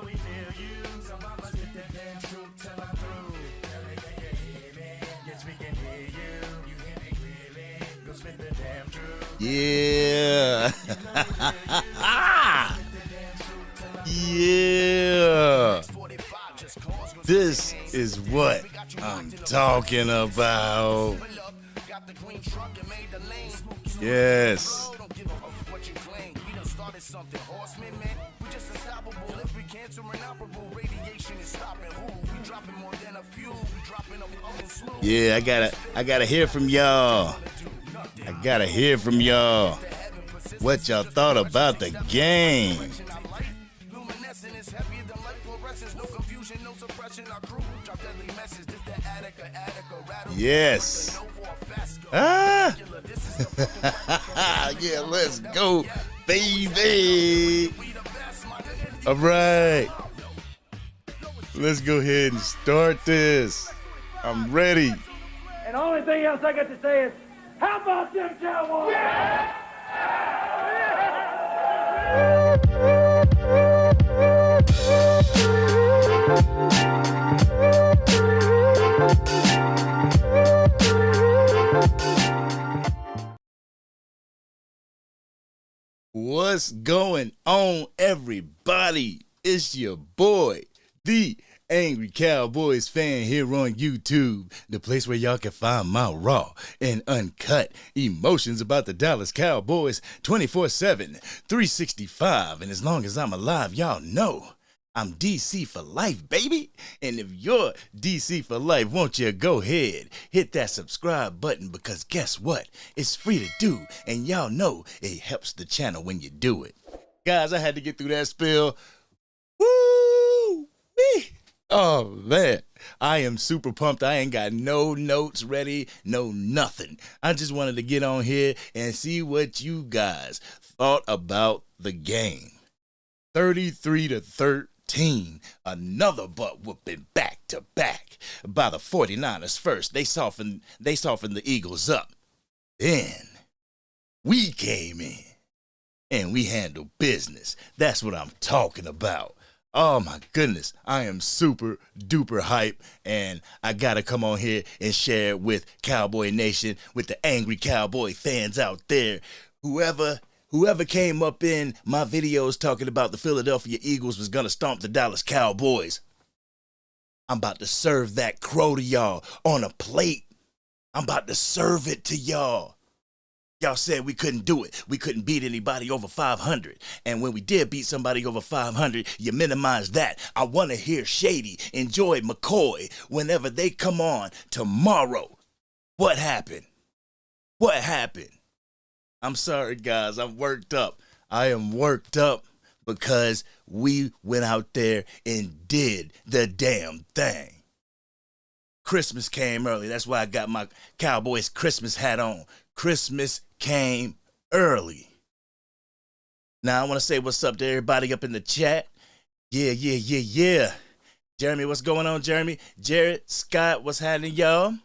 we feel you. So I'ma spit that damn truth till I'm through. Tell me, can you hear me? Yes, we can hear you. You hear me clearly? Go spit the damn truth. Yeah. You know we feel you. Spit the damn truth till I'm Yeah. This is what I'm talking about. Yes. Yeah, I gotta hear from y'all. I gotta hear from y'all. What y'all thought about the game? Yes. Ah. Yeah, let's go, baby. All right. Let's go ahead and start this. I'm ready. And the only thing else I got to say is, how about them Cowboys? Yeah! What's going on, everybody? It's your boy, the Angry Cowboys fan, here on YouTube, the place where y'all can find my raw and uncut emotions about the Dallas Cowboys 24/7, 365. And as long as I'm alive, y'all know I'm DC for life, baby. And if you're DC for life, won't you go ahead, hit that subscribe button, because guess what? It's free to do, and y'all know it helps the channel when you do it. Guys, I had to get through that spill. Woo! Oh, man. I am super pumped. I ain't got no notes ready, no nothing. I just wanted to get on here and see what you guys thought about the game. 33-13. Another butt whooping back to back by the 49ers first. They softened the Eagles up. Then we came in and we handled business. That's what I'm talking about. Oh my goodness, I am super duper hype, and I gotta come on here and share it with Cowboy Nation, with the angry Cowboy fans out there. Whoever came up in my videos talking about the Philadelphia Eagles was gonna stomp the Dallas Cowboys, I'm about to serve that crow to y'all on a plate. I'm about to serve it to y'all. Y'all said we couldn't do it. We couldn't beat anybody over 500. And when we did beat somebody over 500, you minimized that. I want to hear Shady, Enjoy, McCoy whenever they come on tomorrow. What happened? What happened? I'm sorry, guys. I'm worked up. I am worked up because we went out there and did the damn thing. Christmas came early. That's why I got my Cowboys Christmas hat on. Christmas came early. Now I want to say what's up to everybody up in the chat. Yeah. Jeremy, what's going on, Jeremy? Jared, Scott, what's happening, y'all?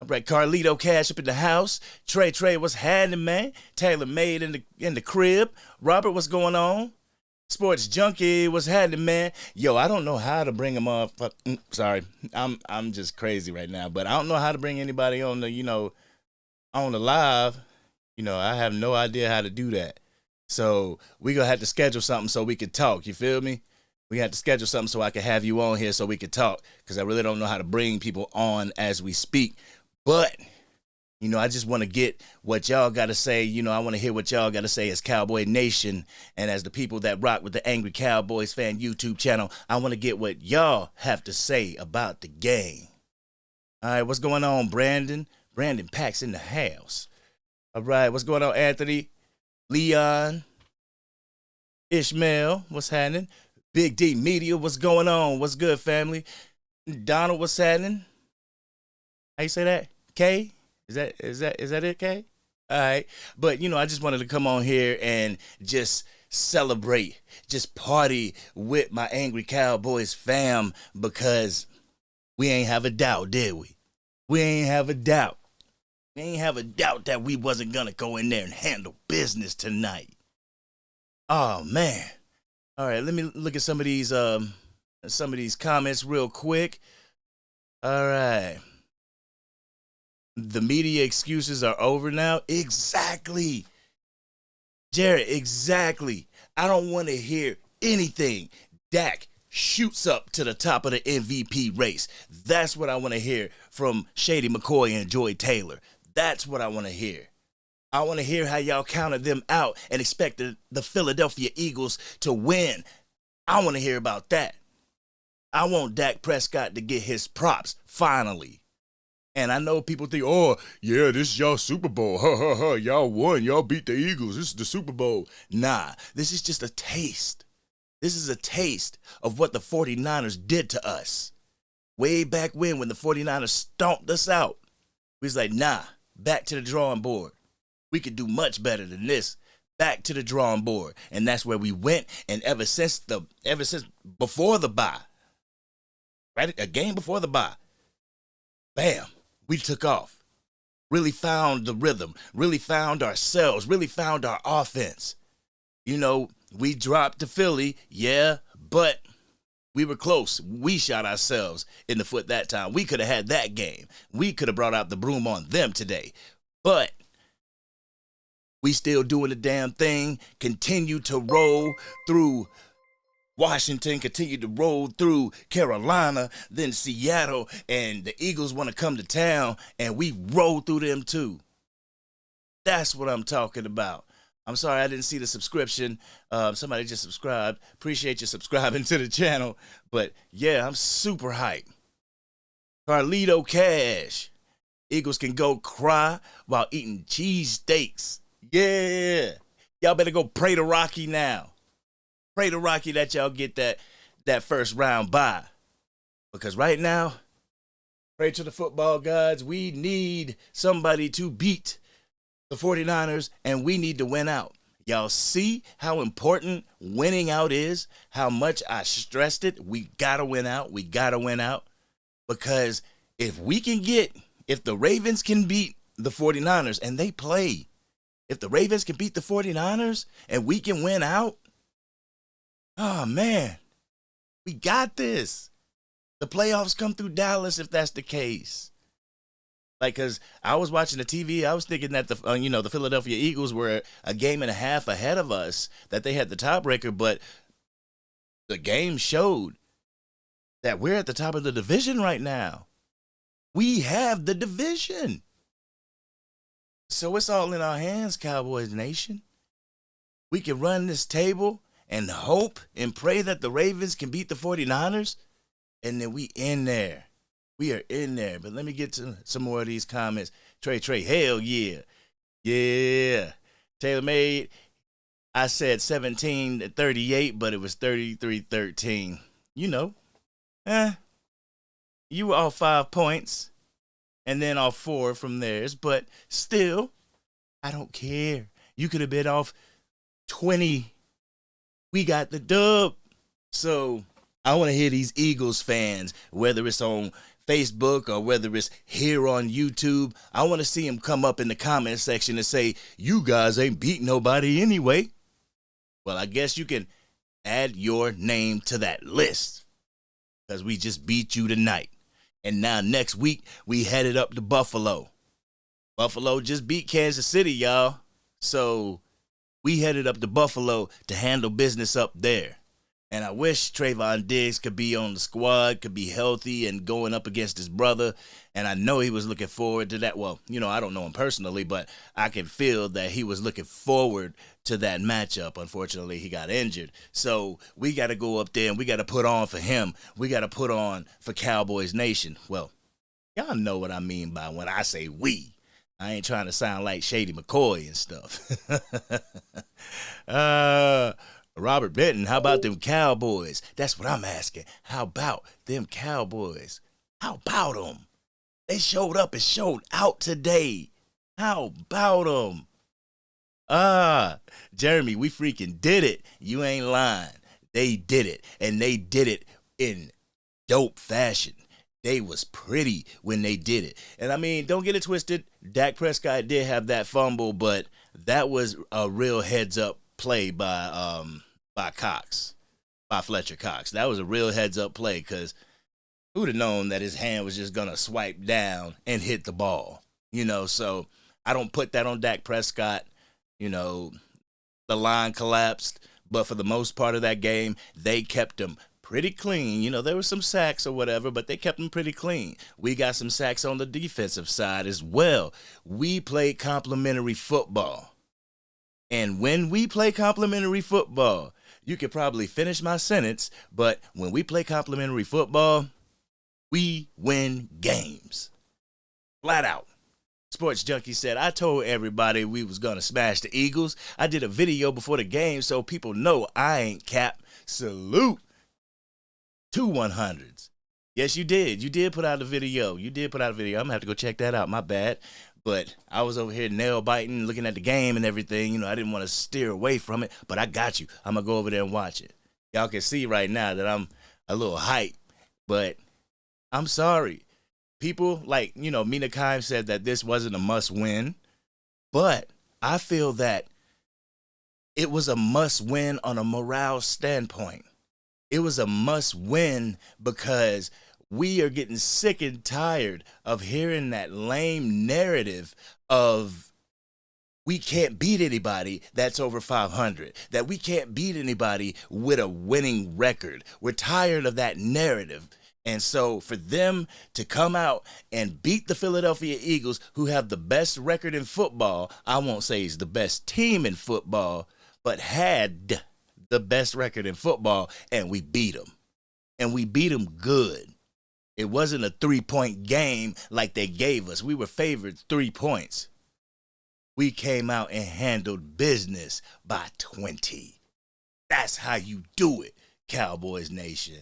All right, Carlito Cash up in the house. Trey, what's happening, man? Taylor Made in the crib. Robert, what's going on? Sports Junkie, what's happening, man? Yo, I don't know how to bring them up. Sorry, I'm just crazy right now, but I don't know how to bring anybody on the, on the live. I have no idea how to do that. So we gonna have to schedule something so we can talk. You feel me? We have to schedule something so I can have you on here so we can talk, because I really don't know how to bring people on as we speak. But I just want to get what y'all got to say. I want to hear what y'all got to say as Cowboy Nation and as the people that rock with the Angry Cowboys fan YouTube channel. I want to get what y'all have to say about the game. All right, what's going on, Brandon? Brandon Pack's in the house. All right, what's going on, Anthony? Leon? Ishmael, what's happening? Big D Media, what's going on? What's good, family? Donald, what's happening? How you say that? K? Is that it, K? All right. But, I just wanted to come on here and just celebrate, just party with my Angry Cowboys fam, because we ain't have a doubt, did we? We ain't have a doubt. We ain't have a doubt that we wasn't going to go in there and handle business tonight. Oh, man. All right, let me look at some of these comments real quick. All right. The media excuses are over now. Exactly. Jared, exactly. I don't want to hear anything. Dak shoots up to the top of the MVP race. That's what I want to hear from Shady McCoy and Joy Taylor. That's what I want to hear. I want to hear how y'all counted them out and expected the Philadelphia Eagles to win. I want to hear about that. I want Dak Prescott to get his props, finally. And I know people think, oh, yeah, this is y'all Super Bowl. Ha, ha, ha. Y'all won. Y'all beat the Eagles. This is the Super Bowl. Nah, this is just a taste. This is a taste of what the 49ers did to us. Way back when the 49ers stomped us out, we was like, nah, back to the drawing board. We could do much better than this. Back to the drawing board. And that's where we went. And ever since before the bye, right? A game before the bye, bam. We took off, really found the rhythm, really found ourselves, really found our offense. You know, we dropped to Philly, yeah, but we were close. We shot ourselves in the foot that time. We could have had that game. We could have brought out the broom on them today. But we still doing the damn thing, continue to roll through Washington, continued to roll through Carolina, then Seattle, and the Eagles want to come to town, and we roll through them too. That's what I'm talking about. I'm sorry I didn't see the subscription. Somebody just subscribed. Appreciate you subscribing to the channel. But, yeah, I'm super hyped. Carlito Cash. Eagles can go cry while eating cheesesteaks. Yeah. Y'all better go pray to Rocky now. Pray to Rocky that y'all get that first round bye. Because right now, pray to the football gods. We need somebody to beat the 49ers, and we need to win out. Y'all see how important winning out is? How much I stressed it? We got to win out. We got to win out. Because if the Ravens can beat the 49ers, and they play, if the Ravens can beat the 49ers, and we can win out, oh, man, we got this. The playoffs come through Dallas if that's the case. Like, because I was watching the TV, I was thinking that the Philadelphia Eagles were a game and a half ahead of us, that they had the tiebreaker, but the game showed that we're at the top of the division right now. We have the division. So it's all in our hands, Cowboys Nation. We can run this table and hope and pray that the Ravens can beat the 49ers, and then we in there. We are in there. But let me get to some more of these comments. Trey, hell yeah. Yeah. Taylor Made, I said 17-38, but it was 33-13. You know, you were off 5 points, and then off 4 from theirs, but still, I don't care. You could have been off 20. We got the dub. So I want to hear these Eagles fans, whether it's on Facebook or whether it's here on YouTube, I want to see them come up in the comment section and say, you guys ain't beat nobody anyway. Well, I guess you can add your name to that list because we just beat you tonight. And now next week, we headed up to Buffalo. Buffalo just beat Kansas City, y'all. So we headed up to Buffalo to handle business up there. And I wish Trayvon Diggs could be on the squad, could be healthy and going up against his brother. And I know he was looking forward to that. Well, you know, I don't know him personally, but I can feel that he was looking forward to that matchup. Unfortunately, he got injured. So we got to go up there and we got to put on for him. We got to put on for Cowboys Nation. Well, y'all know what I mean by when I say we. I ain't trying to sound like Shady McCoy and stuff. Robert Benton, how about them Cowboys? That's what I'm asking. How about them Cowboys? How about them? They showed up and showed out today. How about them? Jeremy, we freaking did it. You ain't lying. They did it, and they did it in dope fashion. They was pretty when they did it. And I mean, don't get it twisted. Dak Prescott did have that fumble, but that was a real heads-up play by Cox. by Fletcher Cox. That was a real heads-up play because who'd have known that his hand was just going to swipe down and hit the ball? So I don't put that on Dak Prescott. The line collapsed, but for the most part of that game, they kept him pretty clean. There were some sacks or whatever, but they kept him pretty clean. We got some sacks on the defensive side as well. We played complimentary football. And when we play complimentary football, you could probably finish my sentence, but when we play complimentary football, we win games. Flat out. Sports Junkie said, I told everybody we was going to smash the Eagles. I did a video before the game so people know I ain't cap. Salute. 2 100s. Yes, you did. You did put out a video. I'm going to have to go check that out. My bad. But I was over here nail biting, looking at the game and everything. I didn't want to steer away from it, but I got you. I'm going to go over there and watch it. Y'all can see right now that I'm a little hyped, but I'm sorry. People like, Mina Kimes said that this wasn't a must win, but I feel that it was a must win on a morale standpoint. It was a must win because we are getting sick and tired of hearing that lame narrative of we can't beat anybody that's over 500, that we can't beat anybody with a winning record. We're tired of that narrative. And so for them to come out and beat the Philadelphia Eagles, who have the best record in football, I won't say he's the best team in football, but had the best record in football, and we beat them. And we beat them good. It wasn't a 3-point game like they gave us. We were favored 3 points. We came out and handled business by 20. That's how you do it, Cowboys Nation.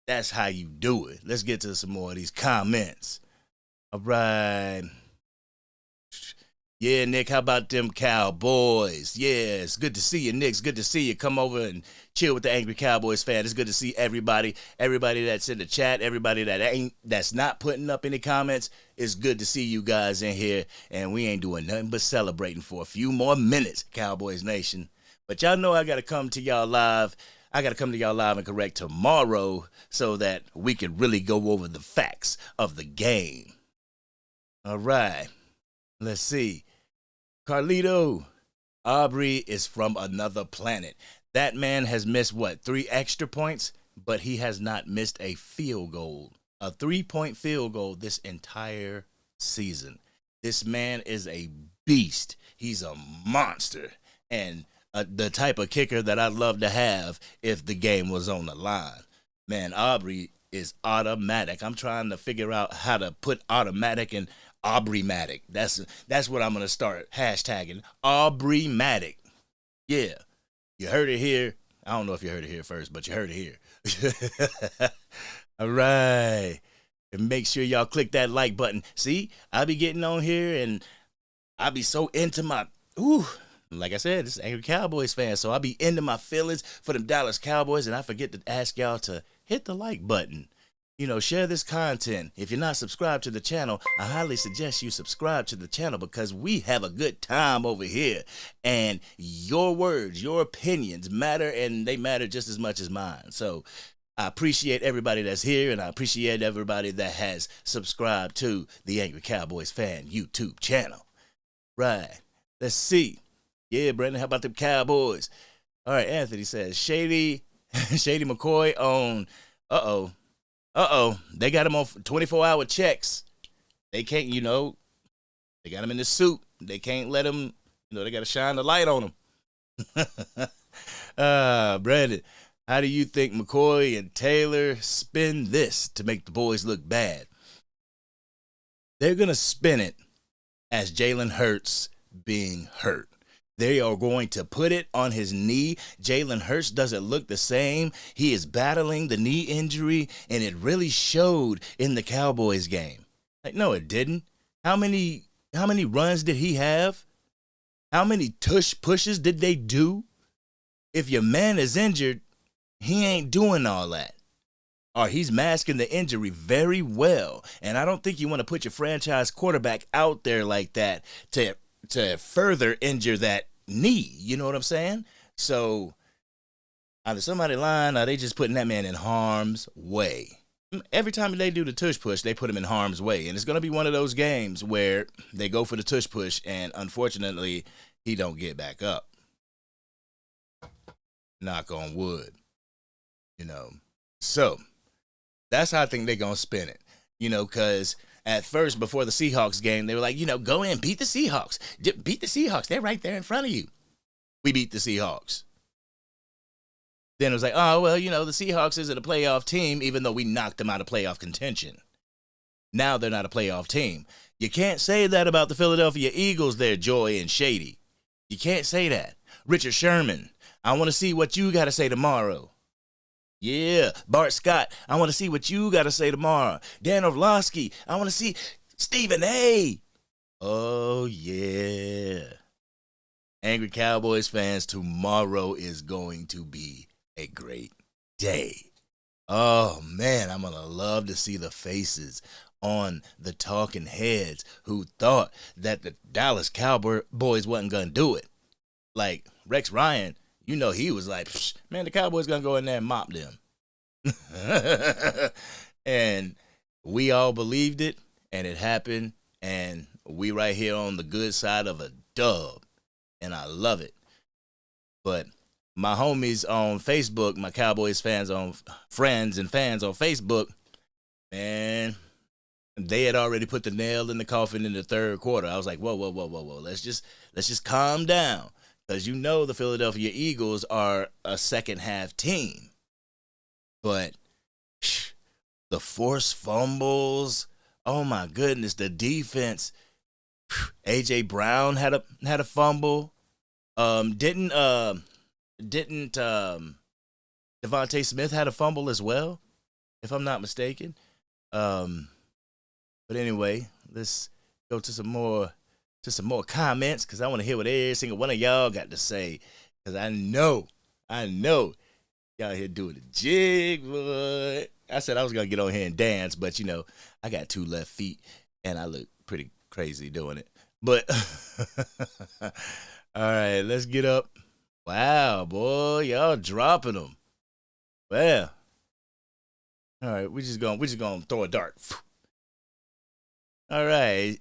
That's how you do it. Let's get to some more of these comments. All right. Yeah, Nick, how about them Cowboys? Yeah, it's good to see you, Nick. It's good to see you. Come over and chill with the Angry Cowboys fan. It's good to see everybody that's in the chat, everybody that's not putting up any comments. It's good to see you guys in here, and we ain't doing nothing but celebrating for a few more minutes, Cowboys Nation. But y'all know I got to come to y'all live. I got to come to y'all live and correct tomorrow so that we can really go over the facts of the game. All right. Let's see. Carlito, Aubrey is from another planet. That man has missed, 3 extra points? But he has not missed a field goal, a 3-point field goal this entire season. This man is a beast. He's a monster. And the type of kicker that I'd love to have if the game was on the line. Man, Aubrey is automatic. I'm trying to figure out how to put automatic in Aubrey-matic. That's what I'm going to start hashtagging. Aubrey-matic. Yeah. You heard it here. I don't know if you heard it here first, but you heard it here. All right. And make sure y'all click that like button. See, I be getting on here and I be so into my, like I said, this is Angry Cowboys fan, so I be into my feelings for them Dallas Cowboys, and I forget to ask y'all to hit the like button. Share this content. If you're not subscribed to the channel, I highly suggest you subscribe to the channel because we have a good time over here. And your words, your opinions matter, and they matter just as much as mine. So I appreciate everybody that's here, and I appreciate everybody that has subscribed to the Angry Cowboys Fan YouTube channel. Right. Let's see. Yeah, Brandon, how about them Cowboys? All right, Anthony says, Shady McCoy on, they got him on 24-hour checks. They can't, they got him in the suit. They can't let him, they got to shine the light on him. Brandon, how do you think McCoy and Taylor spin this to make the boys look bad? They're going to spin it as Jalen Hurts being hurt. They are going to put it on his knee. Jalen Hurts doesn't look the same. He is battling the knee injury, and it really showed in the Cowboys game. No, it didn't. How many runs did he have? How many tush pushes did they do? If your man is injured, he ain't doing all that. Or he's masking the injury very well. And I don't think you want to put your franchise quarterback out there like that to further injure that knee. You know what I'm saying? So Either somebody lying or they just putting that man in harm's way. Every time they do the tush push, they put him in harm's way. And it's going to be one of those games where they go for the tush push and unfortunately he don't get back up. Knock on wood. So that's how I think they're going to spin it. Because at first, before the Seahawks game, they were like, go in, beat the Seahawks. Beat the Seahawks. They're right there in front of you. We beat the Seahawks. Then it was like, oh, well, the Seahawks isn't a playoff team, even though we knocked them out of playoff contention. Now they're not a playoff team. You can't say that about the Philadelphia Eagles there, Joy and Shady. You can't say that. Richard Sherman, I want to see what you got to say tomorrow. Yeah, Bart Scott, I want to see what you got to say tomorrow. Dan Orlovsky, I want to see Stephen A. Oh, yeah. Angry Cowboys fans, tomorrow is going to be a great day. Oh, man, I'm going to love to see the faces on the talking heads who thought that the Dallas Cowboys wasn't going to do it. Like Rex Ryan, he was like, man, the Cowboys going to go in there and mop them. And we all believed it, and it happened, and we right here on the good side of a dub, and I love it. But my homies on Facebook, my Cowboys fans friends and fans on Facebook, man, they had already put the nail in the coffin in the third quarter. I was like, whoa. Let's just calm down. Because the Philadelphia Eagles are a second half team. But the forced fumbles, oh my goodness, the defense. A.J. Brown had a fumble. Didn't Devontae Smith had a fumble as well, if I'm not mistaken. But anyway, let's go to some more comments, because I want to hear what every single one of y'all got to say, because I know y'all here doing the jig, boy. I said I was gonna get on here and dance, but I got 2 left feet and I look pretty crazy doing it. But all right, let's get up. Wow, boy, y'all dropping them. Well, all right, we just gonna throw a dart. All right.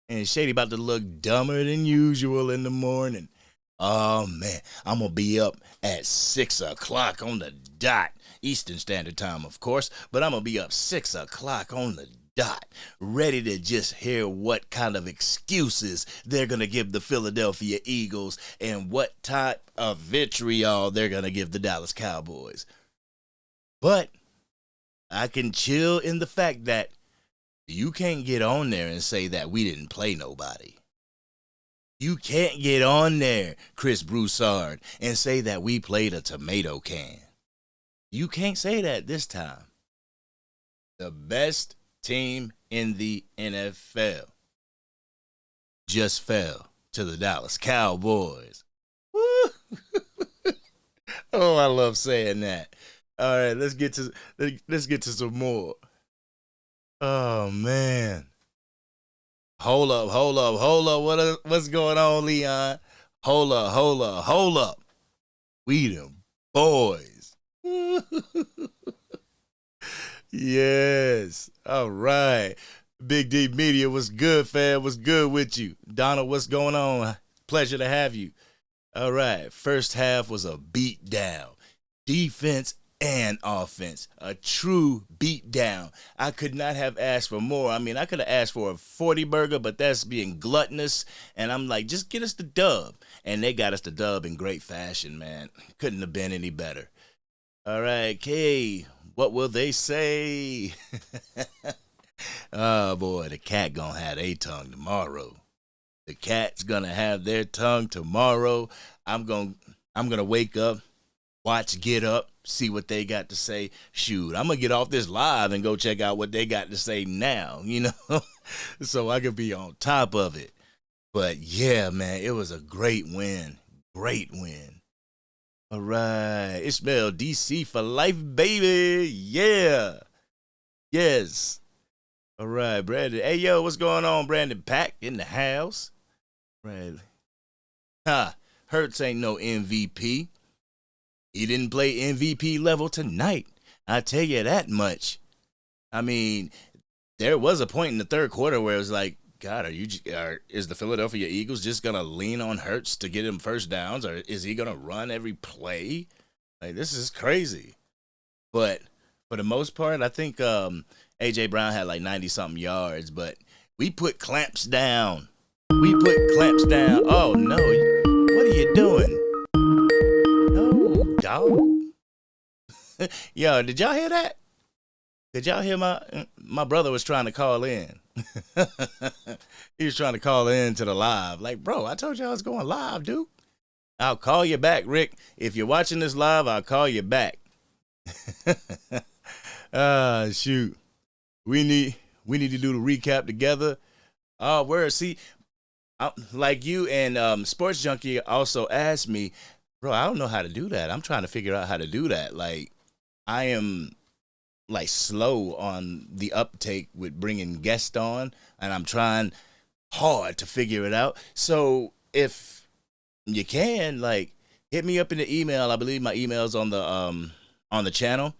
And Shady about to look dumber than usual in the morning. Oh, man, I'm going to be up at 6 o'clock on the dot. Eastern Standard Time, of course. But I'm going to be up 6 o'clock on the dot, ready to just hear what kind of excuses they're going to give the Philadelphia Eagles and what type of vitriol they're going to give the Dallas Cowboys. But I can chill in the fact that you can't get on there and say that we didn't play nobody. You can't get on there, Chris Broussard, and say that we played a tomato can. You can't say that this time. The best team in the NFL just fell to the Dallas Cowboys. Woo! Oh, I love saying that. All right, let's get to some more. Oh, man. Hold up. What's going on, Leon? Hold up. We them boys. Yes. All right. Big D Media, what's good, fam? What's good with you? Donald, what's going on? Pleasure to have you. All right. First half was a beat down. Defense and offense, a true beatdown. I could not have asked for more. I mean, I could have asked for a 40 burger, but that's being gluttonous. And I'm like, just get us the dub. And they got us the dub in great fashion, man. Couldn't have been any better. All right, Kay, what will they say? Oh, boy, the cat gonna have a tongue tomorrow. The cat's gonna have their tongue tomorrow. I'm gonna wake up, watch Get Up, see what they got to say. Shoot, I'm going to get off this live and go check out what they got to say now, so I could be on top of it. But, yeah, man, it was a great win. Great win. All right. Ishmael, DC for life, baby. Yeah. Yes. All right, Brandon. Hey, yo, what's going on, Brandon? Pack in the house. Right. Hurts ain't no MVP. He didn't play MVP level tonight. I tell you that much. I mean, there was a point in the third quarter where it was like, God, is the Philadelphia Eagles just going to lean on Hurts to get him first downs, or is he going to run every play? Like, this is crazy. But for the most part, I think A.J. Brown had like 90-something yards, but we put clamps down. Oh, no. What are you doing? No, dog. Yo, did y'all hear that? Did y'all hear my brother was trying to call in? He was trying to call in to the live. Like, bro, I told you I was going live, dude. I'll call you back, Rick. If you're watching this live, I'll call you back. Shoot. We need to do the recap together. See, like you and Sports Junkie also asked me, bro, I don't know how to do that. I'm trying to figure out how to do that. Like, I am like slow on the uptake with bringing guests on, and I'm trying hard to figure it out. So if you can, like, hit me up in the email. I believe my email's on the channel.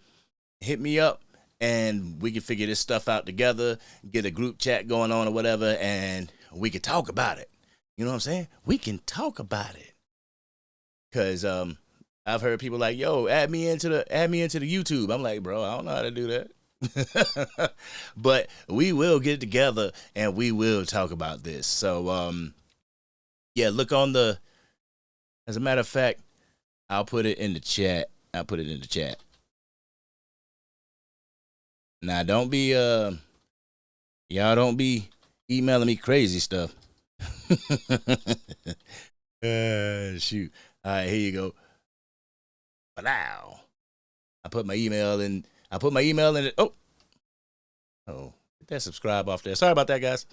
Hit me up and we can figure this stuff out together, get a group chat going on or whatever, and we can talk about it. You know what I'm saying? We can talk about it. Cause I've heard people like, yo, add me into the YouTube. I'm like, bro, I don't know how to do that. But we will get together and we will talk about this. So yeah, look on as a matter of fact, I'll put it in the chat. Now don't be y'all don't be emailing me crazy stuff. Shoot. All right, here you go. Wow. I put my email in it. Oh, get that subscribe off there. Sorry about that, guys.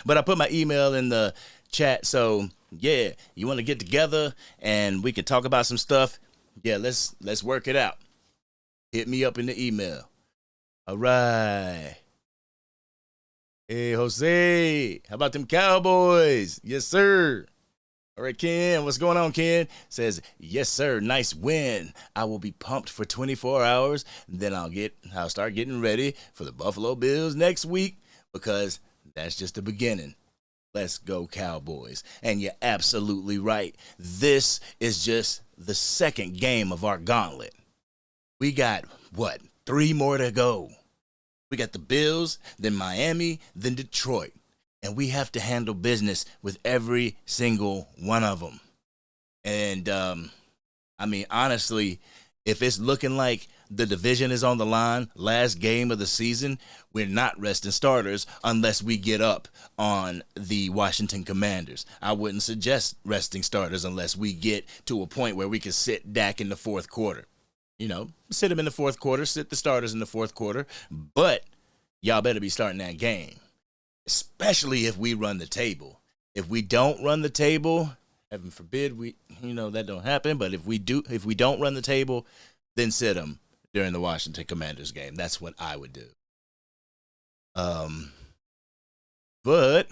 But I put my email in the chat. So yeah, you want to get together and we can talk about some stuff. Yeah, let's work it out. Hit me up in the email. All right. Hey, Jose, how about them Cowboys? Yes, sir. All right, Ken, what's going on, Ken? Says, yes, sir, nice win. I will be pumped for 24 hours. Then I'll start getting ready for the Buffalo Bills next week because that's just the beginning. Let's go, Cowboys. And you're absolutely right. This is just the second game of our gauntlet. We got, 3 more to go. We got the Bills, then Miami, then Detroit. And we have to handle business with every single one of them. And, I mean, honestly, if it's looking like the division is on the line, last game of the season, we're not resting starters unless we get up on the Washington Commanders. I wouldn't suggest resting starters unless we get to a point where we can sit Dak in the fourth quarter. You know, sit him in the fourth quarter, sit the starters in the fourth quarter. But y'all better be starting that game. Especially if we run the table. If we don't run the table, heaven forbid that don't happen. But if we don't run the table, then sit them during the Washington Commanders game. That's what I would do. But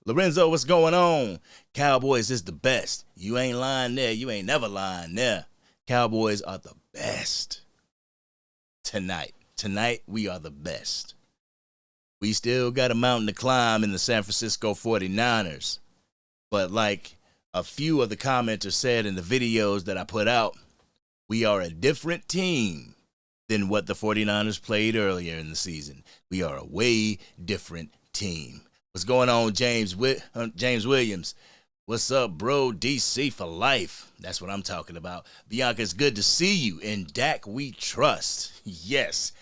Lorenzo, what's going on? Cowboys is the best. You ain't lying there. You ain't never lying there. Cowboys are the best tonight. Tonight we are the best. We still got a mountain to climb in the San Francisco 49ers. But like a few of the commenters said in the videos that I put out, we are a different team than what the 49ers played earlier in the season. We are a way different team. What's going on, James Williams? What's up, bro? DC for life. That's what I'm talking about. Bianca, it's good to see you. In Dak, we trust. Yes.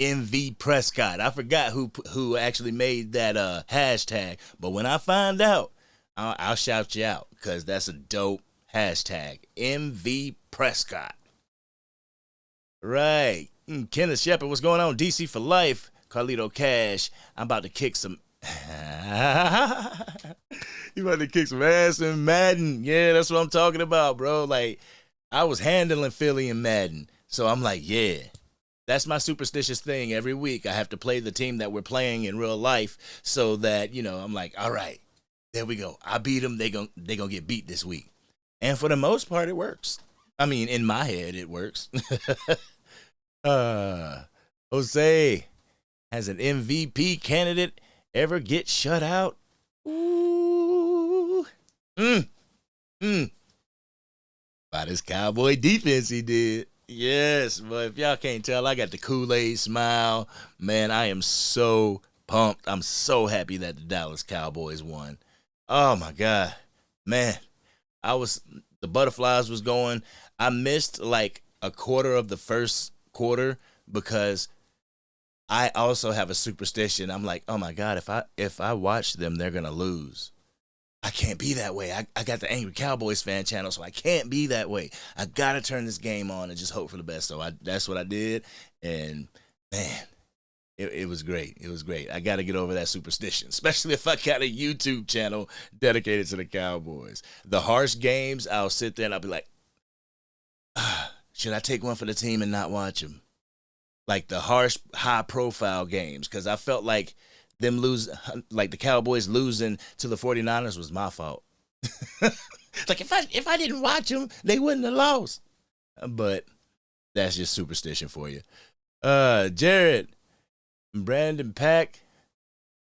MV Prescott. I forgot who actually made that hashtag, but when I find out, I'll shout you out because that's a dope hashtag. MV Prescott. Right. Kenneth Shepard, what's going on? DC for life. Carlito Cash. I'm about to kick some. You about to kick some ass in Madden. Yeah, that's what I'm talking about, bro. Like, I was handling Philly in Madden, so I'm like, yeah. That's my superstitious thing. Every week I have to play the team that we're playing in real life so that, I'm like, all right, there we go. I beat them. They gonna get beat this week. And for the most part, it works. I mean, in my head, it works. uh, Jose, has an MVP candidate ever get shut out? Ooh. By this Cowboy defense he did. Yes, but if y'all can't tell, I got the Kool-Aid smile. Man, I am so pumped. I'm so happy that the Dallas Cowboys won. Oh my God. Man, the butterflies was going. I missed like a quarter of the first quarter because I also have a superstition. I'm like, oh my God, if I watch them, they're gonna lose. I can't be that way. I got the Angry Cowboys fan channel, so I can't be that way. I gotta turn this game on and just hope for the best. So that's what I did, and man, it was great. It was great. I gotta get over that superstition, especially if I got a YouTube channel dedicated to the Cowboys. The harsh games, I'll sit there and I'll be like, should I take one for the team and not watch them? Like the harsh, high-profile games, because I felt like like the Cowboys losing to the 49ers was my fault. Like if I didn't watch them, they wouldn't have lost. But that's just superstition for you. Jared, Brandon Pack,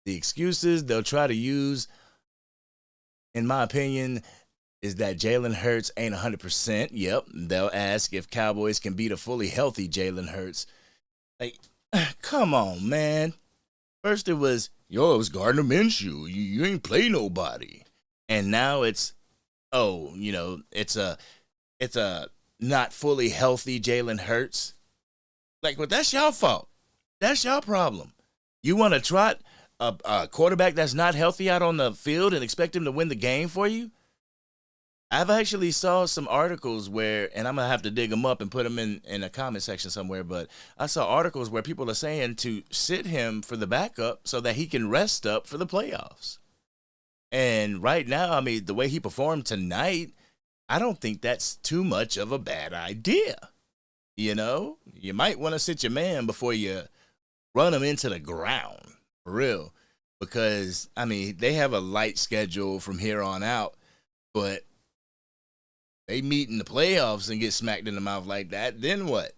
the excuses they'll try to use, in my opinion, is that Jalen Hurts ain't 100%. Yep, they'll ask if Cowboys can beat a fully healthy Jalen Hurts. Like, come on, man. First it was, it was Gardner Minshew. You ain't play nobody. And now it's, it's a not fully healthy Jalen Hurts. Like, well, that's y'all fault. That's y'all problem. You want to trot a quarterback that's not healthy out on the field and expect him to win the game for you? I've actually saw some articles where, and I'm going to have to dig them up and put them in a comment section somewhere, but I saw articles where people are saying to sit him for the backup so that he can rest up for the playoffs. And right now, I mean, the way he performed tonight, I don't think that's too much of a bad idea. You know, you might want to sit your man before you run him into the ground, for real. Because, I mean, they have a light schedule from here on out, but they meet in the playoffs and get smacked in the mouth like that, then what?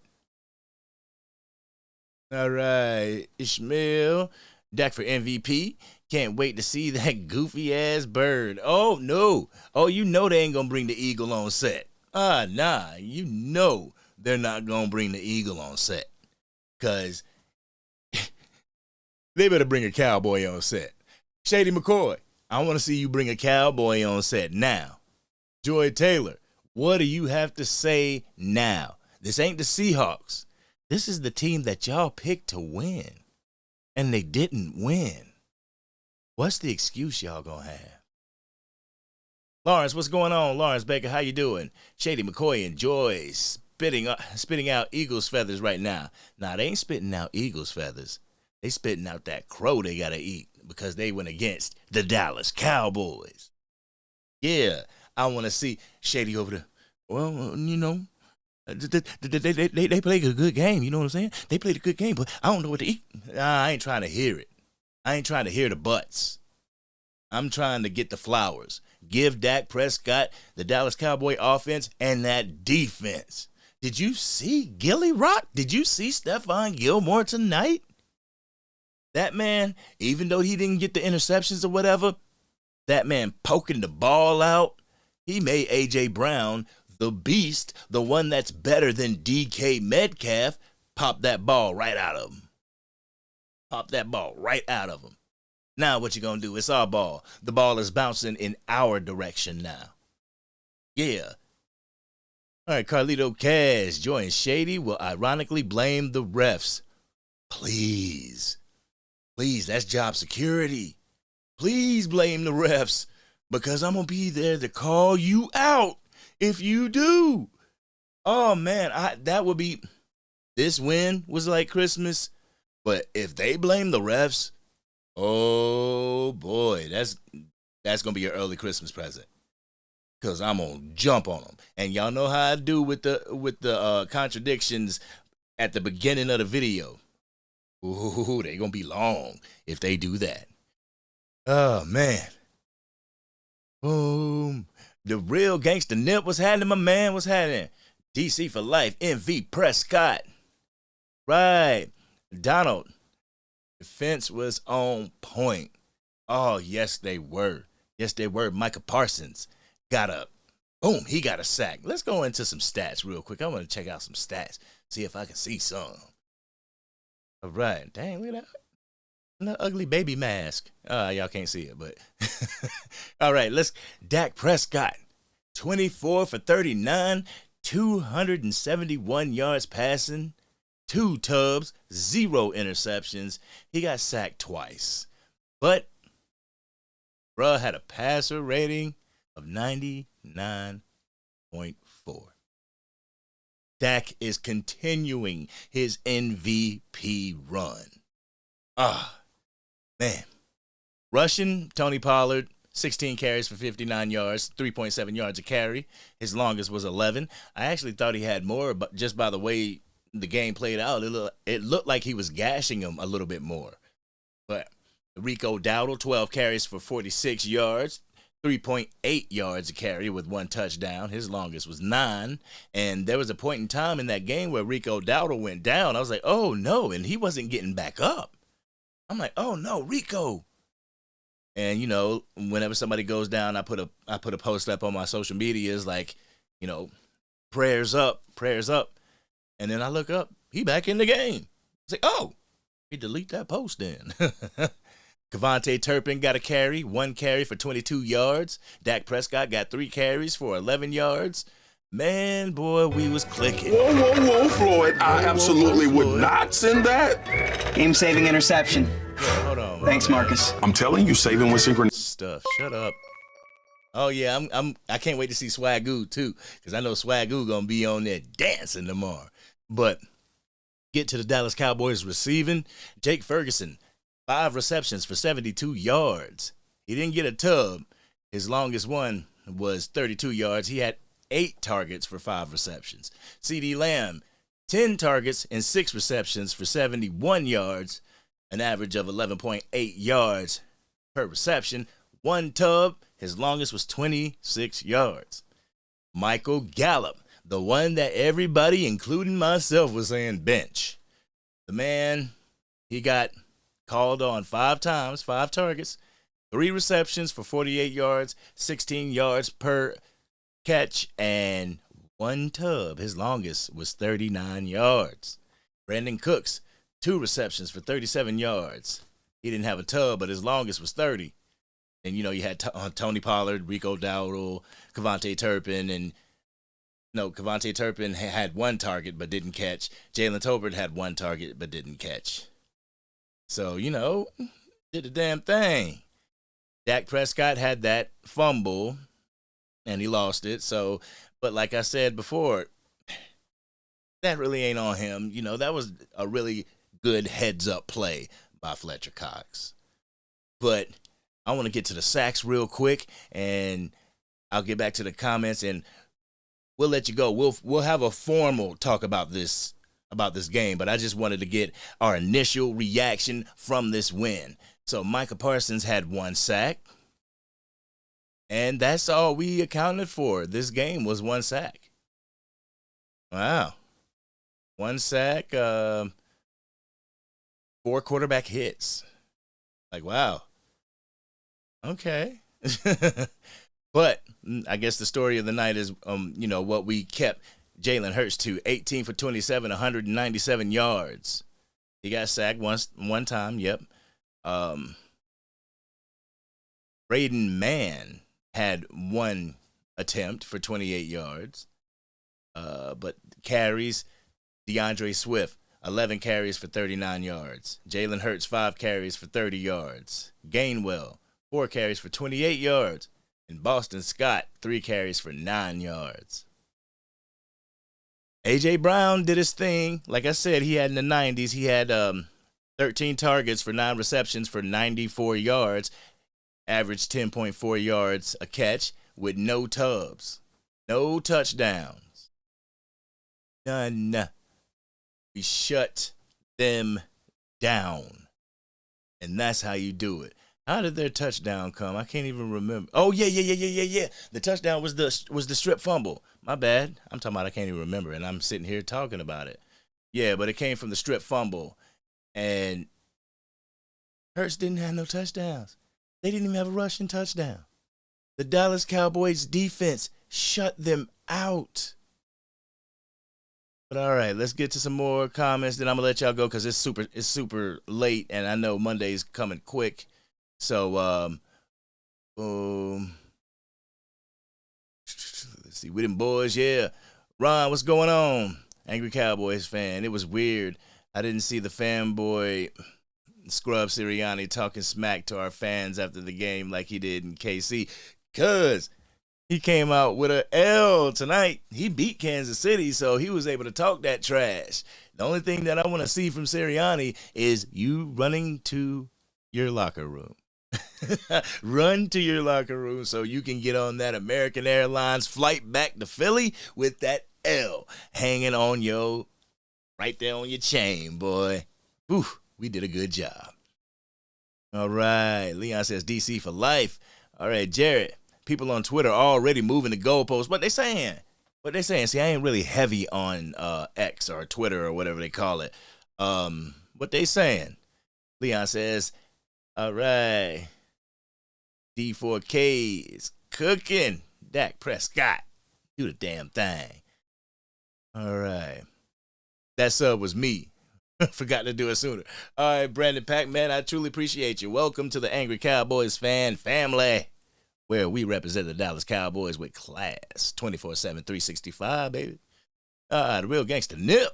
All right, Ishmael, Dak for MVP. Can't wait to see that goofy-ass bird. Oh, no. Oh, you know they ain't going to bring the eagle on set. Nah, you know they're not going to bring the eagle on set. Because they better bring a cowboy on set. Shady McCoy, I want to see you bring a cowboy on set now. Joy Taylor, what do you have to say now? This ain't the Seahawks. This is the team that y'all picked to win, and they didn't win. What's the excuse y'all gonna have? Lawrence, what's going on? Lawrence Baker, how you doing? Shady McCoy and Joy spitting out Eagles feathers right now. Nah, they ain't spitting out Eagles feathers. They spitting out that crow they gotta eat because they went against the Dallas Cowboys. Yeah. I want to see Shady over there. Well, you know, they played a good game. You know what I'm saying? They played a good game, but I don't know what to eat. I ain't trying to hear it. I ain't trying to hear the butts. I'm trying to get the flowers. Give Dak Prescott, the Dallas Cowboy offense, and that defense. Did you see Gilly Rock? Did you see Stephon Gilmore tonight? That man, even though he didn't get the interceptions or whatever, that man poking the ball out, he made A.J. Brown, the beast, the one that's better than DK Metcalf, pop that ball right out of him. Pop that ball right out of him. Now what you gonna do? It's our ball. The ball is bouncing in our direction now. Yeah. All right, Carlito Cash, Joy and Shady will ironically blame the refs. Please, that's job security. Please blame the refs. Because I'm going to be there to call you out if you do. Oh, man, that would be, this win was like Christmas. But if they blame the refs, oh, boy, that's going to be your early Christmas present. Because I'm going to jump on them. And y'all know how I do with the contradictions at the beginning of the video. Ooh, they going to be long if they do that. Oh, man. Boom. The real gangster Nip was happening, my man. What's happening? DC for life, MV Prescott. Right. Donald. Defense was on point. Oh, yes, they were. Yes, they were. Micah Parsons got up. Boom, he got a sack. Let's go into some stats real quick. I want to check out some stats, see if I can see some. All right. Dang, look at that. The ugly baby mask. Y'all can't see it, but. All right, Dak Prescott, 24 for 39, 271 yards passing, 2 tubs, 0 interceptions. He got sacked twice. But bruh had a passer rating of 99.4. Dak is continuing his MVP run. Man. Rushing, Tony Pollard, 16 carries for 59 yards, 3.7 yards a carry. His longest was 11. I actually thought he had more, but just by the way the game played out, it looked like he was gashing him a little bit more. But Rico Dowdle, 12 carries for 46 yards, 3.8 yards a carry with 1 touchdown. His longest was 9. And there was a point in time in that game where Rico Dowdle went down. I was like, oh, no, and he wasn't getting back up. I'm like, oh, no, Rico. And, you know, whenever somebody goes down, I put a post up on my social medias like, you know, prayers up. And then I look up, he back in the game. It's like, oh, he delete that post then. Kevontae Turpin got a carry, 1 carry for 22 yards. Dak Prescott got 3 carries for 11 yards. Man, boy, we was clicking. Whoa, Floyd. I absolutely would not send that. Game-saving interception. Yeah, hold on. Thanks, Marcus. I'm telling you, saving with synchron Stuff. Shut up. Oh yeah, I can't wait to see Swagoo too, because I know Swagoo gonna be on there dancing tomorrow. But get to the Dallas Cowboys receiving. Jake Ferguson, 5 receptions for 72 yards. He didn't get a tub. His longest one was 32 yards. He had 8 targets for 5 receptions. CeeDee Lamb, 10 targets and 6 receptions for 71 yards, an average of 11.8 yards per reception. 1 tub, his longest was 26 yards. Michael Gallup, the one that everybody, including myself, was saying bench. The man, he got called on 5 times, 5 targets, 3 receptions for 48 yards, 16 yards per catch, and 1 tub. His longest was 39 yards. Brandon Cooks, 2 receptions for 37 yards. He didn't have a tub, but his longest was 30. And, you know, you had Tony Pollard, Rico Dowdle, Kevontae Turpin, and Kevontae Turpin had 1 target but didn't catch. Jalen Tolbert had 1 target but didn't catch. So, you know, did the damn thing. Dak Prescott had that fumble, and he lost it. So, but like I said before, that really ain't on him. You know, that was a really good heads-up play by Fletcher Cox. But I want to get to the sacks real quick, and I'll get back to the comments, and we'll let you go. We'll have a formal talk about this game, but I just wanted to get our initial reaction from this win. So Micah Parsons had 1 sack, and that's all we accounted for. This game was 1 sack. Wow. 1 sack, 4 quarterback hits. Like, wow. Okay. But I guess the story of the night is, what we kept Jalen Hurts to. 18 for 27, 197 yards. He got sacked one time, yep. Braden Mann had 1 attempt for 28 yards. But carries, DeAndre Swift, 11 carries for 39 yards. Jalen Hurts, 5 carries for 30 yards. Gainwell, 4 carries for 28 yards. And Boston Scott, 3 carries for 9 yards. A.J. Brown did his thing. Like I said, he had in the 90s, he had 13 targets for 9 receptions for 94 yards, averaged 10.4 yards a catch with no tubs, no touchdowns. None. We shut them down. And that's how you do it. How did their touchdown come? I can't even remember. Oh, yeah. The touchdown was the strip fumble. My bad. I'm talking about I can't even remember, and I'm sitting here talking about it. Yeah, but it came from the strip fumble, and Hurts didn't have no touchdowns. They didn't even have a rushing touchdown. The Dallas Cowboys defense shut them out. But all right, let's get to some more comments. Then I'm gonna let y'all go because it's super late, and I know Monday's coming quick. So let's see, we them boys, yeah. Ron, what's going on? Angry Cowboys fan. It was weird. I didn't see the fanboy Scrub Sirianni talking smack to our fans after the game like he did in KC, because he came out with an L tonight. He beat Kansas City, so he was able to talk that trash. The only thing that I want to see from Sirianni is you running to your locker room. Run to your locker room so you can get on that American Airlines flight back to Philly with that L hanging on right there on your chain, boy. Whew, we did a good job. All right, Leon says DC for life. All right, Jared, people on Twitter are already moving the goalposts. What they saying? See, I ain't really heavy on X or Twitter or whatever they call it. What they saying? Leon says, all right, D4K is cooking. Dak Prescott, do the damn thing. All right. That sub was me. Forgot to do it sooner. All right, Brandon Pac-Man, I truly appreciate you. Welcome to the Angry Cowboys fan family, where we represent the Dallas Cowboys with class 24/7, 365, baby. The real gangster Nip.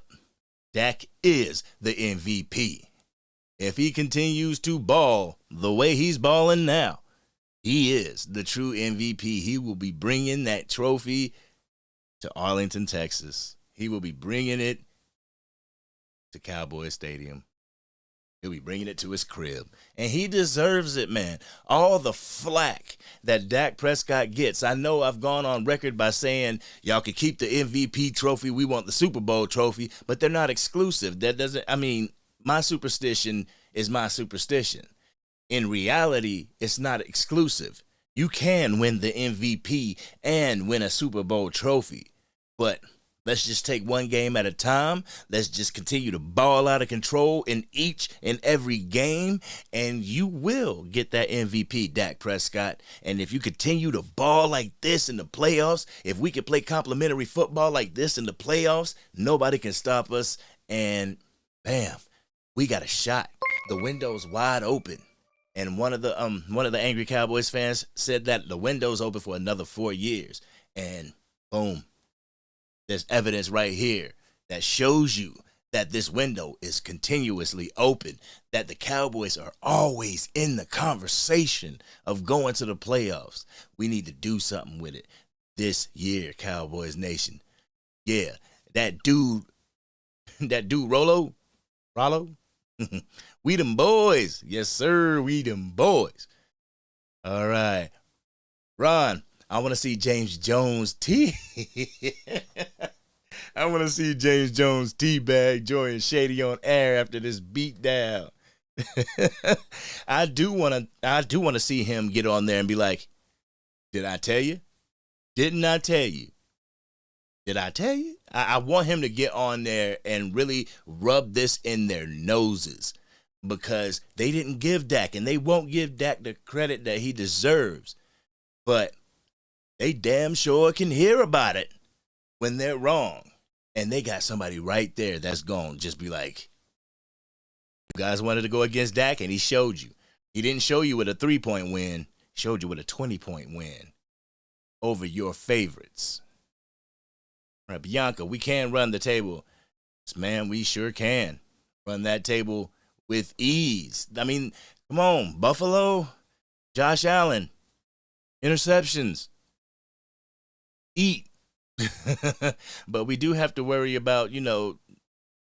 Dak is the MVP. If he continues to ball the way he's balling now, he is the true MVP. He will be bringing that trophy to Arlington, Texas. He will be bringing it to Cowboy Stadium. He'll be bringing it to his crib. And he deserves it, man. All the flack that Dak Prescott gets. I know I've gone on record by saying y'all can keep the MVP trophy. We want the Super Bowl trophy. But they're not exclusive. My superstition is my superstition. In reality, it's not exclusive. You can win the MVP and win a Super Bowl trophy. But let's just take one game at a time. Let's just continue to ball out of control in each and every game, and you will get that MVP, Dak Prescott. And if you continue to ball like this in the playoffs, if we could play complimentary football like this in the playoffs, nobody can stop us. And bam, we got a shot. The window's wide open. And one of the Angry Cowboys fans said that the window's open for another 4 years. And boom. There's evidence right here that shows you that this window is continuously open, that the Cowboys are always in the conversation of going to the playoffs. We need to do something with it this year, Cowboys Nation. Yeah, that dude Rollo, we them boys. Yes, sir, we them boys. All right, Ron, I want to see James Jones I want to see James Jones teabag Joy and Shady on air after this beat down. I do want to see him get on there and be like, "Did I tell you? Didn't I tell you? Did I tell you?" I want him to get on there and really rub this in their noses, because they didn't give Dak, and they won't give Dak the credit that he deserves. But they damn sure can hear about it when they're wrong. And they got somebody right there that's going to just be like, you guys wanted to go against Dak, and he showed you. He didn't show you with a 3-point win. He showed you with a 20-point win over your favorites. All right, Bianca, we can run the table. Man, we sure can run that table with ease. I mean, come on, Buffalo, Josh Allen, interceptions, eat. But we do have to worry about,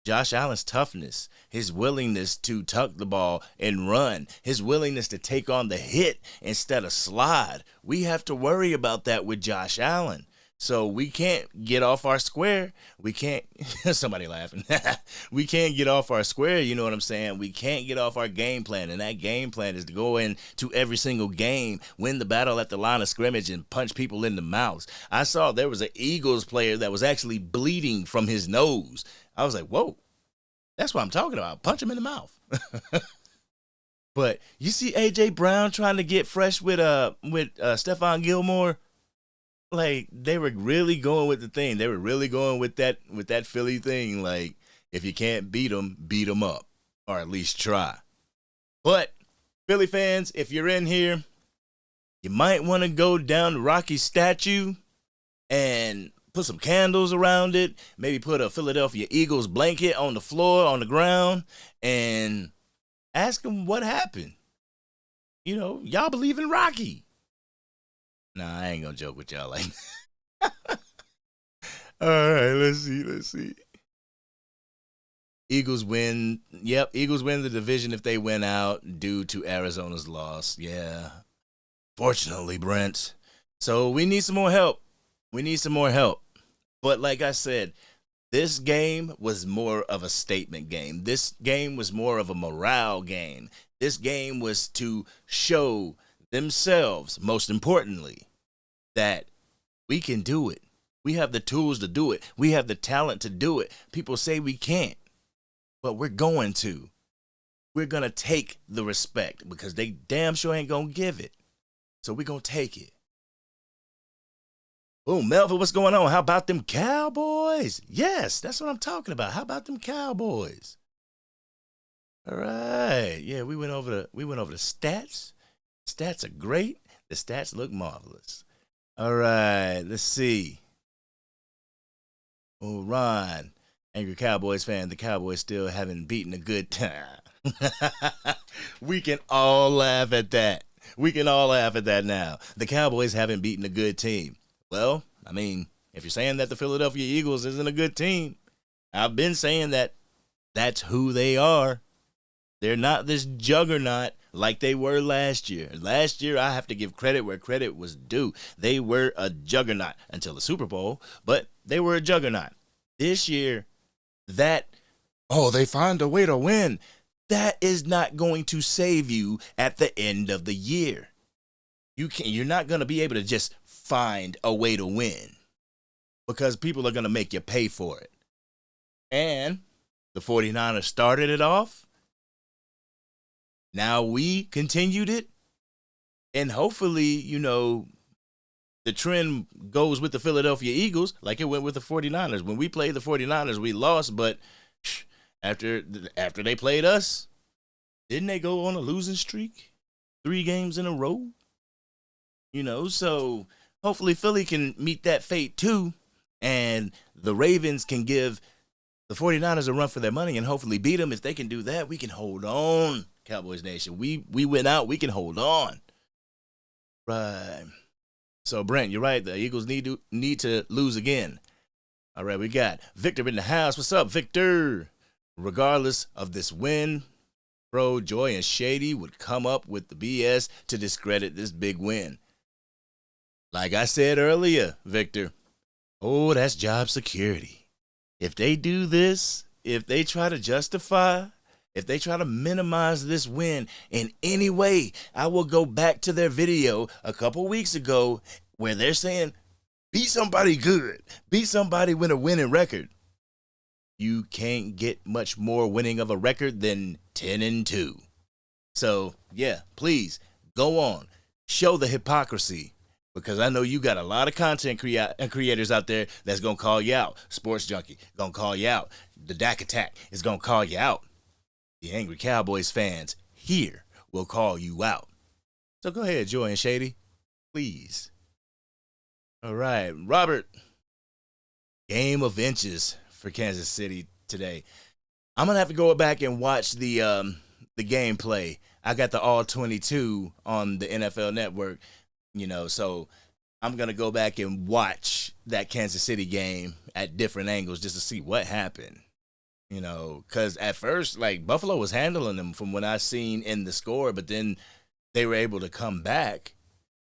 Josh Allen's toughness, his willingness to tuck the ball and run, his willingness to take on the hit instead of slide. We have to worry about that with Josh Allen. So we can't get off our square. We can't, somebody laughing. We can't get off our square, you know what I'm saying? We can't get off our game plan, and that game plan is to go into every single game, win the battle at the line of scrimmage, and punch people in the mouth. I saw there was an Eagles player that was actually bleeding from his nose. I was like, whoa, that's what I'm talking about. Punch him in the mouth. But you see A.J. Brown trying to get fresh with Stephon Gilmore. Like, they were really going with the thing. They were really going with that Philly thing. Like, if you can't beat them up, or at least try. But Philly fans, if you're in here, you might want to go down to Rocky's statue and put some candles around it. Maybe put a Philadelphia Eagles blanket on the floor, on the ground, and ask him what happened. You know, y'all believe in Rocky. Nah, I ain't gonna joke with y'all like that. All right, let's see. Eagles win. Yep, Eagles win the division if they win out due to Arizona's loss. Yeah. Fortunately, Brent. So we need some more help. But like I said, this game was more of a statement game. This game was more of a morale game. This game was to show themselves, most importantly, that we can do it. We have the tools to do it. We have the talent to do it. People say we can't, but we're going to. We're going to take the respect because they damn sure ain't going to give it. So we're going to take it. Oh, Melvin, what's going on? How about them Cowboys? Yes, that's what I'm talking about. How about them Cowboys? All right. Yeah, we went over the stats. Stats are great. The stats look marvelous. All right, let's see. Oh, Ron, angry Cowboys fan. The Cowboys still haven't beaten a good time. We can all laugh at that. Now. The Cowboys haven't beaten a good team. Well, I mean, if you're saying that the Philadelphia Eagles isn't a good team, I've been saying that that's who they are. They're not this juggernaut like they were last year. Last year, I have to give credit where credit was due. They were a juggernaut until the Super Bowl, but they were a juggernaut. This year, they find a way to win. That is not going to save you at the end of the year. You're not going to be able to just find a way to win because people are going to make you pay for it. And the 49ers started it off. Now we continued it. And hopefully, you know, the trend goes with the Philadelphia Eagles like it went with the 49ers. When we played the 49ers, we lost, but after they played us, didn't they go on a losing streak? 3 games in a row? You know, so hopefully Philly can meet that fate too, and the Ravens can give the 49ers a run for their money and hopefully beat them. If they can do that, we can hold on, Cowboys Nation. We went out, we can hold on. Right. So, Brent, you're right. The Eagles need to lose again. All right, we got Victor in the house. What's up, Victor? Regardless of this win, Bro, Joy, and Shady would come up with the BS to discredit this big win. Like I said earlier, Victor, that's job security. If they do this, if they try to justify, if they try to minimize this win in any way, I will go back to their video a couple weeks ago where they're saying, beat somebody good, beat somebody with a winning record. You can't get much more winning of a record than 10-2. So, yeah, please go on. Show the hypocrisy. Because I know you got a lot of content creators out there that's going to call you out. Sports Junkie going to call you out. The Dak Attack is going to call you out. The Angry Cowboys fans here will call you out. So go ahead, Joy and Shady. Please. All right, Robert. Game of inches for Kansas City today. I'm going to have to go back and watch the gameplay. I got the All 22 on the NFL Network. You know, so I'm going to go back and watch that Kansas City game at different angles just to see what happened. You know, because at first, like, Buffalo was handling them from what I seen in the score, but then they were able to come back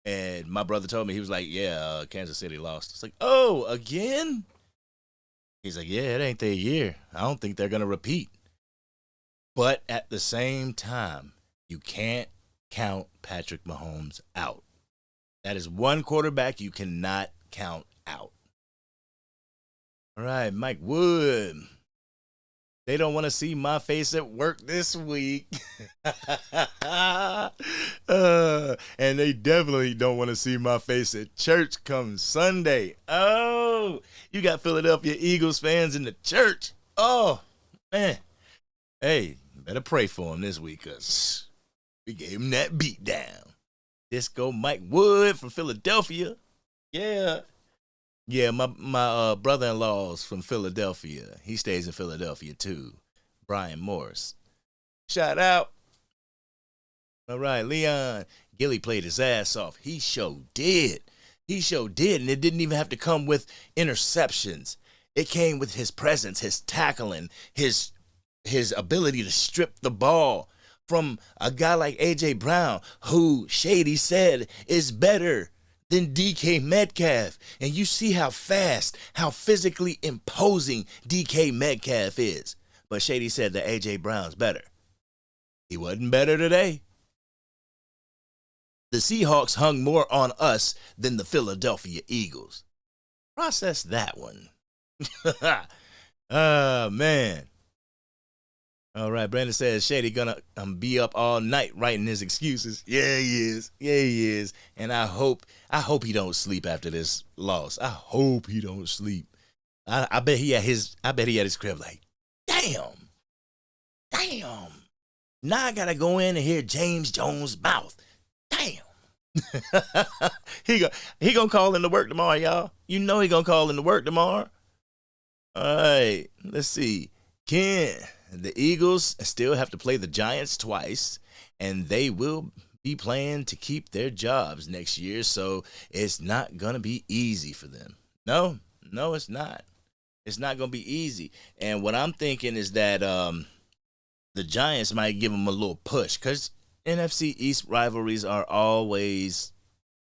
And my brother told me, he was like, yeah, Kansas City lost. It's like, oh, again? He's like, yeah, it ain't their year. I don't think they're going to repeat. But at the same time, you can't count Patrick Mahomes out. That is one quarterback you cannot count out. All right, Mike Wood. They don't want to see my face at work this week. And they definitely don't want to see my face at church come Sunday. Oh, you got Philadelphia Eagles fans in the church. Oh, man. Hey, better pray for him this week because we gave him that beat down. Disco Mike Wood from Philadelphia. Yeah. Yeah, my brother-in-law's from Philadelphia. He stays in Philadelphia, too. Brian Morris. Shout out. All right, Leon. Gilly played his ass off. He sure did. He sure did, and it didn't even have to come with interceptions. It came with his presence, his tackling, his ability to strip the ball from a guy like A.J. Brown, who Shady said is better than DK Metcalf. And you see how fast, how physically imposing DK Metcalf is. But Shady said that A.J. Brown's better. He wasn't better today. The Seahawks hung more on us than the Philadelphia Eagles. Process that one. Oh, man. All right, Brandon says Shady gonna be up all night writing his excuses. Yeah, he is. Yeah, he is. And I hope he don't sleep after this loss. I hope he don't sleep. I bet he at his crib like, damn. Now I gotta go in and hear James Jones' mouth. Damn. He gonna call into work tomorrow, y'all. You know he gonna call into work tomorrow. All right, let's see. Ken. The Eagles still have to play the Giants twice, and they will be playing to keep their jobs next year, so it's not going to be easy for them. No, it's not. It's not going to be easy. And what I'm thinking is that the Giants might give them a little push because NFC East rivalries are always,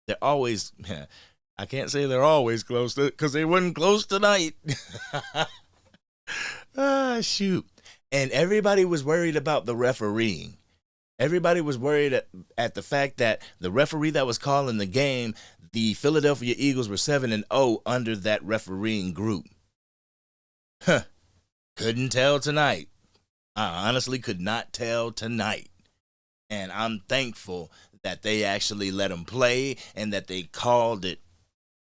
I can't say they're always close because they weren't close tonight. Shoot. And everybody was worried about the refereeing. Everybody was worried at the fact that the referee that was calling the game, the Philadelphia Eagles were 7-0 under that refereeing group. Couldn't tell tonight. I honestly could not tell tonight. And I'm thankful that they actually let them play and that they called it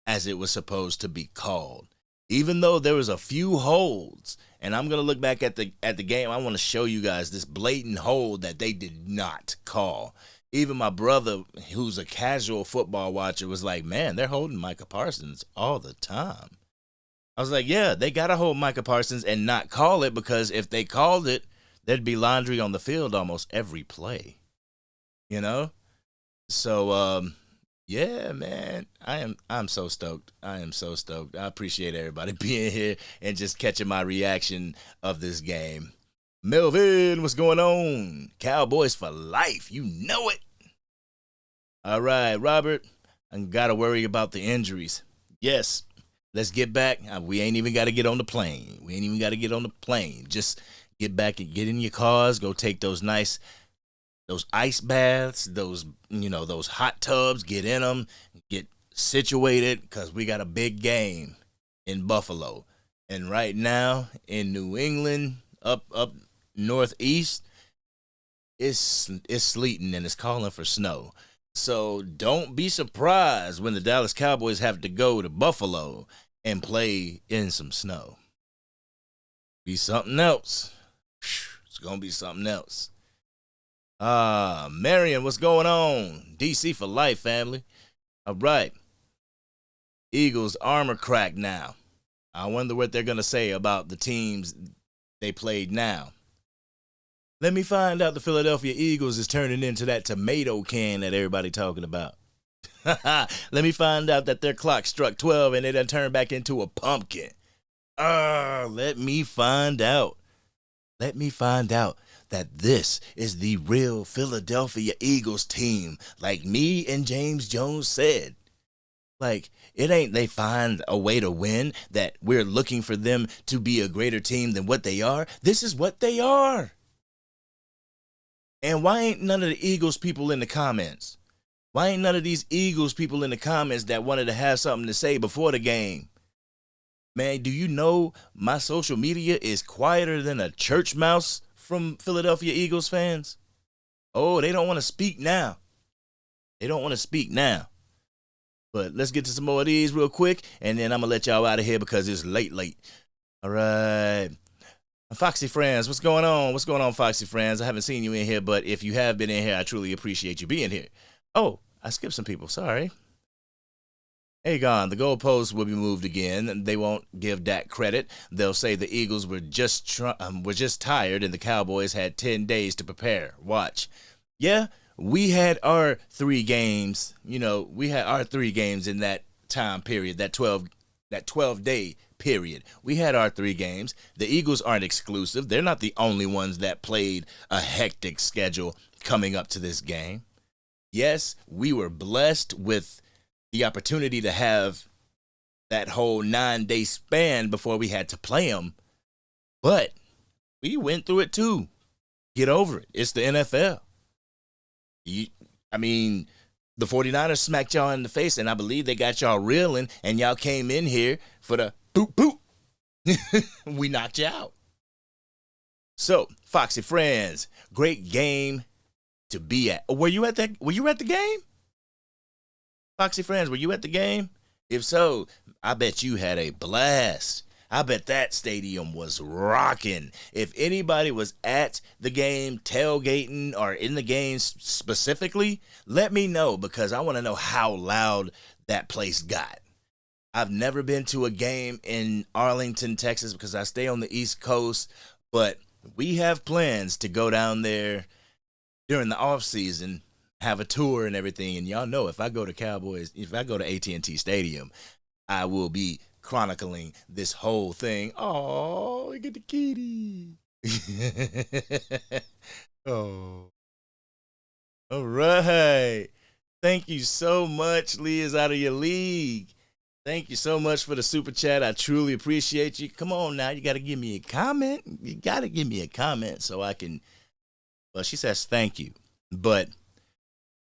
as it was supposed to be called. Even though there was a few holds, and I'm going to look back at the game, I want to show you guys this blatant hold that they did not call. Even my brother, who's a casual football watcher, was like, man, they're holding Micah Parsons all the time. I was like, yeah, they got to hold Micah Parsons and not call it because if they called it, there'd be laundry on the field almost every play. You know? So, yeah, man, I'm so stoked. I am so stoked. I appreciate everybody being here and just catching my reaction of this game. Melvin, what's going on? Cowboys for life. You know it. All right, Robert, I got to worry about the injuries. Yes, let's get back. We ain't even got to get on the plane. Just get back and get in your cars. Go take those ice baths, those hot tubs, get in them, get situated because we got a big game in Buffalo. And right now in New England, up northeast, it's sleeting and it's calling for snow. So don't be surprised when the Dallas Cowboys have to go to Buffalo and play in some snow. Be something else. It's going to be something else. Marion, what's going on? DC for life, family. All right. Eagles armor cracked now. I wonder what they're going to say about the teams they played now. Let me find out the Philadelphia Eagles is turning into that tomato can that everybody talking about. Let me find out that their clock struck 12 and it done turned back into a pumpkin. Let me find out. let me find out that this is the real Philadelphia Eagles team, like me and James Jones said. Like, it ain't they find a way to win that we're looking for them to be a greater team than what they are. This is what they are. And why ain't none of the Eagles people in the comments? Why ain't none of these Eagles people in the comments that wanted to have something to say before the game? Man, do you know my social media is quieter than a church mouse from Philadelphia Eagles fans? Oh, they don't want to speak now. They don't want to speak now. But let's get to some more of these real quick, and then I'm going to let y'all out of here because it's late. All right. Foxy Friends, what's going on? What's going on, Foxy Friends? I haven't seen you in here, but if you have been in here, I truly appreciate you being here. Oh, I skipped some people. Sorry. Aegon, the goalposts will be moved again. They won't give Dak credit. They'll say the Eagles were just tired and the Cowboys had 10 days to prepare. Watch. Yeah, we had our 3 games. You know, we had our 3 games in that time period, that 12-day period. We had our 3 games. The Eagles aren't exclusive. They're not the only ones that played a hectic schedule coming up to this game. Yes, we were blessed with the opportunity to have that whole 9-day span before we had to play them. But we went through it too. Get over it. It's the NFL. The 49ers smacked y'all in the face, and I believe they got y'all reeling, and y'all came in here for the boop, boop. We knocked you out. So, Foxy Friends, great game to be at. Were you at the game? Foxy Friends, were you at the game? If so, I bet you had a blast. I bet that stadium was rocking. If anybody was at the game, tailgating, or in the game specifically, let me know because I want to know how loud that place got. I've never been to a game in Arlington, Texas because I stay on the East Coast, but we have plans to go down there during the off season, have a tour and everything. And y'all know if I go to AT&T Stadium, I will be chronicling this whole thing. Oh, look at the kitty. Oh. All right. Thank you so much. Lee is out of your league. Thank you so much for the super chat. I truly appreciate you. Come on now. You got to give me a comment. You got to give me a comment so I can. Well, she says thank you. But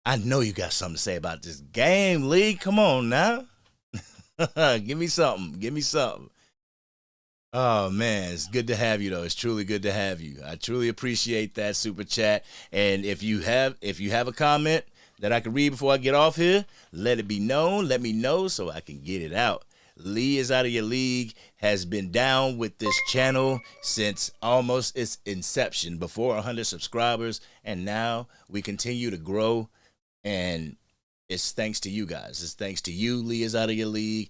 I know you got something to say about this game, Lee. Come on now. Give me something. Oh, man, it's good to have you, though. It's truly good to have you. I truly appreciate that super chat. And if you have a comment that I can read before I get off here, let it be known. Let me know so I can get it out. Lee is out of your league, has been down with this channel since almost its inception, before 100 subscribers, and now we continue to grow, and it's thanks to you guys. It's thanks to you, Lee is out of your league,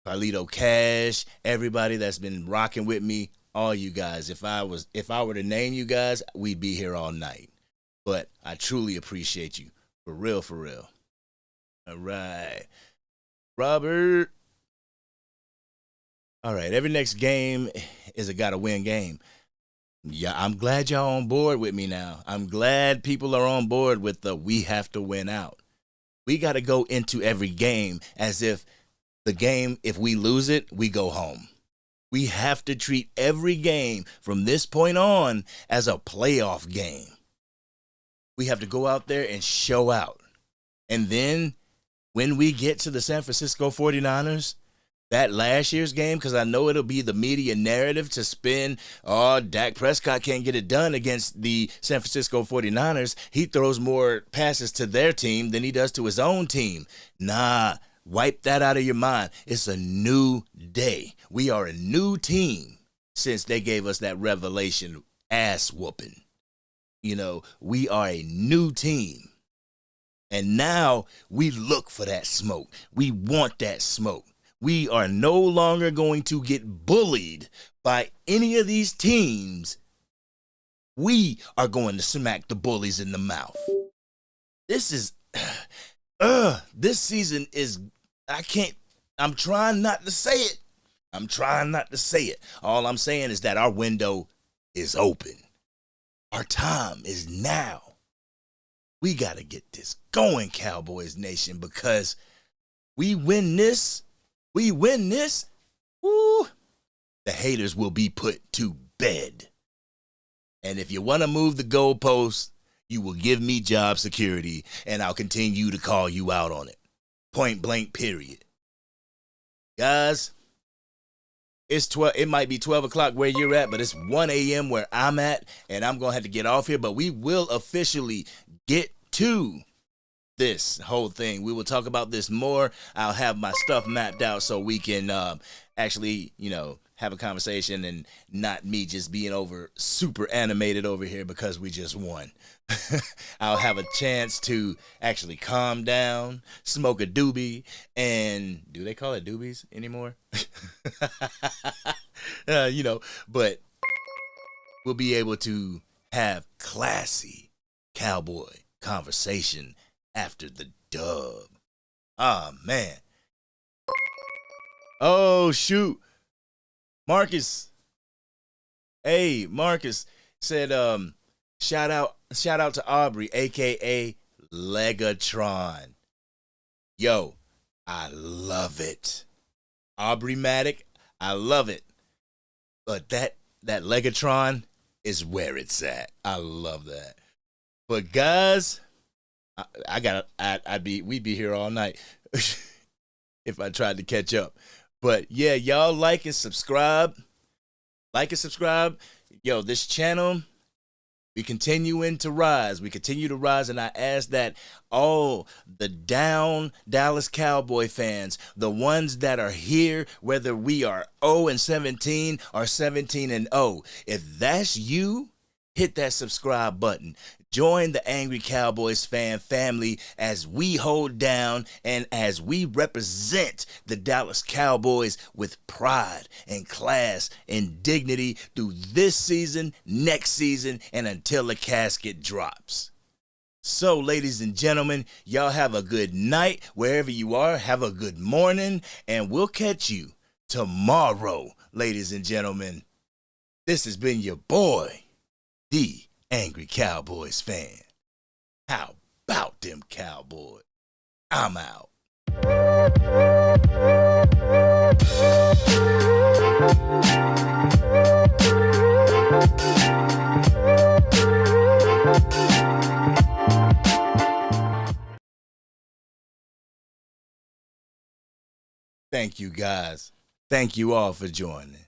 Carlito Cash, everybody that's been rocking with me, all you guys. If I were to name you guys, we'd be here all night. But I truly appreciate you. For real, for real. All right. Robert. All right, every next game is a gotta-win game. Yeah, I'm glad y'all on board with me now. I'm glad people are on board with the we have to win out. We got to go into every game as if the game, if we lose it, we go home. We have to treat every game from this point on as a playoff game. We have to go out there and show out. And then when we get to the San Francisco 49ers, that last year's game, because I know it'll be the media narrative to spin, oh, Dak Prescott can't get it done against the San Francisco 49ers. He throws more passes to their team than he does to his own team. Nah, wipe that out of your mind. It's a new day. We are a new team since they gave us that revelation ass whooping. You know, we are a new team. And now we look for that smoke. We want that smoke. We are no longer going to get bullied by any of these teams. We are going to smack the bullies in the mouth. This season is, I'm trying not to say it. All I'm saying is that our window is open. Our time is now. We got to get this going, Cowboys Nation, because we win this, woo, the haters will be put to bed. And if you want to move the goalposts, you will give me job security, and I'll continue to call you out on it. Point blank, period. Guys, it might be 12 o'clock where you're at, but it's 1 a.m. where I'm at, and I'm going to have to get off here, but we will officially get to this whole thing. We will talk about this more. I'll have my stuff mapped out so we can actually, have a conversation and not me just being super animated over here because we just won. I'll have a chance to actually calm down, smoke a doobie, and do they call it doobies anymore? But we'll be able to have classy cowboy conversation after the dub. Ah, man. Oh, shoot. Marcus said, shout out to Aubrey, aka Legatron. Yo, I love it. Aubrey Maddock, I love it. But that Legatron is where it's at. I love that. But guys, we'd be here all night if I tried to catch up. But yeah, y'all like and subscribe. Yo, this channel, we continue to rise, and I ask that all the down Dallas Cowboy fans, the ones that are here, whether we are 0-17 or 17-0, if that's you, hit that subscribe button. Join the Angry Cowboys fan family as we hold down and as we represent the Dallas Cowboys with pride and class and dignity through this season, next season, and until the casket drops. So, ladies and gentlemen, y'all have a good night wherever you are. Have a good morning, and we'll catch you tomorrow, ladies and gentlemen. This has been your boy, the Angry Cowboys fan. How about them Cowboys? I'm out. Thank you, guys. Thank you all for joining.